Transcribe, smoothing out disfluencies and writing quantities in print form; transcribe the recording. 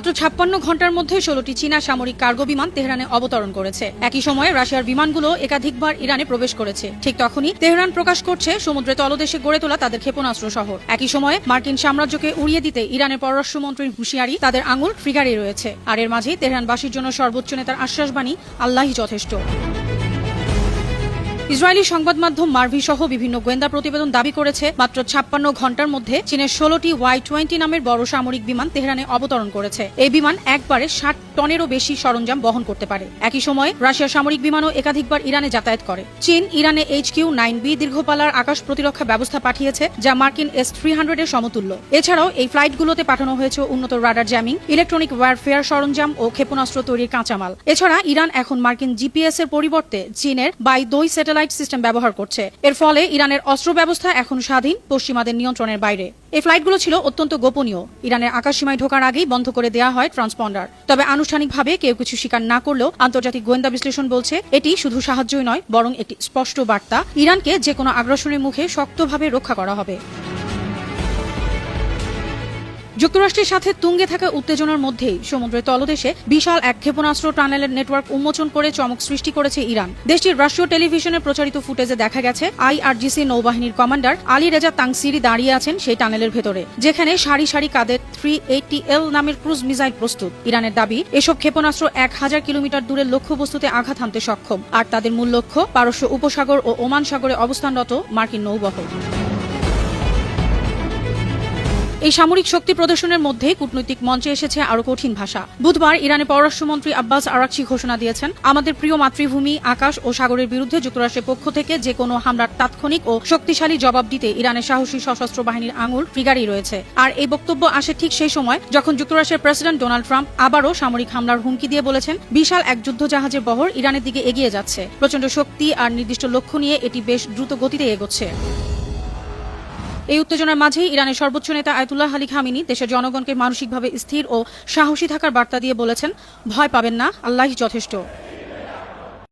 মাত্র 56 ঘন্টার মধ্যে 16টি চীনা সামরিক কার্গো বিমান তেহরানে অবতরণ করেছে। একই সময়ে রাশিয়ার বিমানগুলো একাধিকবার ইরানে প্রবেশ করেছে। ঠিক তখনই তেহরান প্রকাশ করছে সমুদ্রে তলদেশে গড়ে তোলা তাদের ক্ষেপণাস্ত্র শহর। একই সময়ে মার্কিন সাম্রাজ্যকে উড়িয়ে দিতে ইরানের পররাষ্ট্রমন্ত্রীর হুঁশিয়ারি, তাদের আঙুল ট্রিগারে রয়েছে। আর এর মাঝেই তেহরানবাসীর জন্য সর্বোচ্চ নেতার আশ্বাসবাণী, আল্লাহই যথেষ্ট। ইসরায়েলি সংবাদ মাধ্যম মার্ভি সহ বিভিন্ন গোয়েন্দা প্রতিবেদন দাবি করেছে মাত্র 56 ঘন্টার মধ্যে চীনের 16টি Y-20 নামের বড় সামরিক বিমান তেহরানে অবতরণ করেছে। এই বিমান একবারে 60 টনেরও বেশি সরঞ্জাম বহন করতে পারে। একই সময়ে রাশিয়ার সামরিক বিমানও একাধিকবার ইরানে যাতায়াত করে। চীন ইরানে HQ-9B দীর্ঘপাল্লার আকাশ প্রতিরক্ষা ব্যবস্থা পাঠিয়েছে, যা মার্কিন S-300 এর সমতুল্য। এছাড়াও এই ফ্লাইটগুলোতে পাঠানো হয়েছে উন্নত রাডার জ্যামিং, ইলেকট্রনিক ওয়্যারফেয়ার সরঞ্জাম ও ক্ষেপণাস্ত্র তৈরির কাঁচামাল। এছাড়া ইরান এখন মার্কিন GPS এর পরিবর্তে চীনের বাই-2 স্যাটেলাইট সিস্টেম ব্যবহার করছে। এর ফলে ইরানের অস্ত্র ব্যবস্থা এখন স্বাধীন, পশ্চিমাদের নিয়ন্ত্রণের বাইরে। এই ফ্লাইটগুলো ছিল অত্যন্ত গোপনীয়। ইরানের আকাশসীমায় ঢোকার আগেই বন্ধ করে দেওয়া হয় ট্রান্সপন্ডার। তবে আনুষ্ঠানিকভাবে কেউ কিছু স্বীকার না করলেও আন্তর্জাতিক গোয়েন্দা বিশ্লেষণ বলছে এটি শুধু সাহায্যই নয়, বরং একটি স্পষ্ট বার্তা, ইরানকে যে কোনো আগ্রাসনের মুখে শক্তভাবে রক্ষা করা হবে। যুক্তরাষ্ট্রের সাথে তুঙ্গে থাকা উত্তেজনার মধ্যেই সমুদ্রের তলদেশে বিশাল এক ক্ষেপণাস্ত্র টানেলের নেটওয়ার্ক উন্মোচন করে চমক সৃষ্টি করেছে ইরান। দেশটির রাষ্ট্রীয় টেলিভিশনে প্রচারিত ফুটেজে দেখা গেছে IRGC নৌবাহিনীর কমান্ডার আলী রেজা তাংসিরি দাঁড়িয়ে আছেন সেই টানেলের ভেতরে, যেখানে সারি সারি কাদের 380L নামের ক্রুজ মিসাইল প্রস্তুত। ইরানের দাবি, এসব ক্ষেপণাস্ত্র 1000 কিলোমিটার দূরের লক্ষ্যবস্তুতে আঘাত হানতে সক্ষম, আর তাদের মূল লক্ষ্য পারস্য উপসাগর ও ওমান সাগরে অবস্থানরত মার্কিন নৌবহর। এই সামরিক শক্তি প্রদর্শনের মধ্যে কূটনৈতিক মঞ্চে এসেছে আরো কঠিন ভাষা। বুধবার ইরানের পররাষ্ট্রমন্ত্রী আব্বাস আরাকচি ঘোষণা দিয়েছেন, আমাদের প্রিয় মাতৃভূমি, আকাশ ও সাগরের বিরুদ্ধে যুক্তরাষ্ট্রের পক্ষ থেকে যে কোনো হামলার তাৎক্ষণিক ও শক্তিশালী জবাব দিতে ইরানের সাহসী সশস্ত্র বাহিনীর আঙুল ট্রিগারই রয়েছে। আর এই বক্তব্য আসে ঠিক সেই সময় যখন যুক্তরাষ্ট্রের প্রেসিডেন্ট ডোনাল্ড ট্রাম্প আবারও সামরিক হামলার হুমকি দিয়ে বলেছেন, বিশাল এক যুদ্ধজাহাজের বহর ইরানের দিকে এগিয়ে যাচ্ছে। প্রচণ্ড শক্তি আর নির্দিষ্ট লক্ষ্য নিয়ে এটি বেশ দ্রুত গতিতে এগোচ্ছে। এই উত্তেজনার মাঝেই ইরানের সর্বোচ্চ নেতা আয়াতুল্লাহ আলী খামেনি দেশের জনগণকে মানসিকভাবে স্থির ও সাহসী থাকার বার্তা দিয়ে বলেছেন, ভয় পাবেন না, আল্লাহই যথেষ্ট।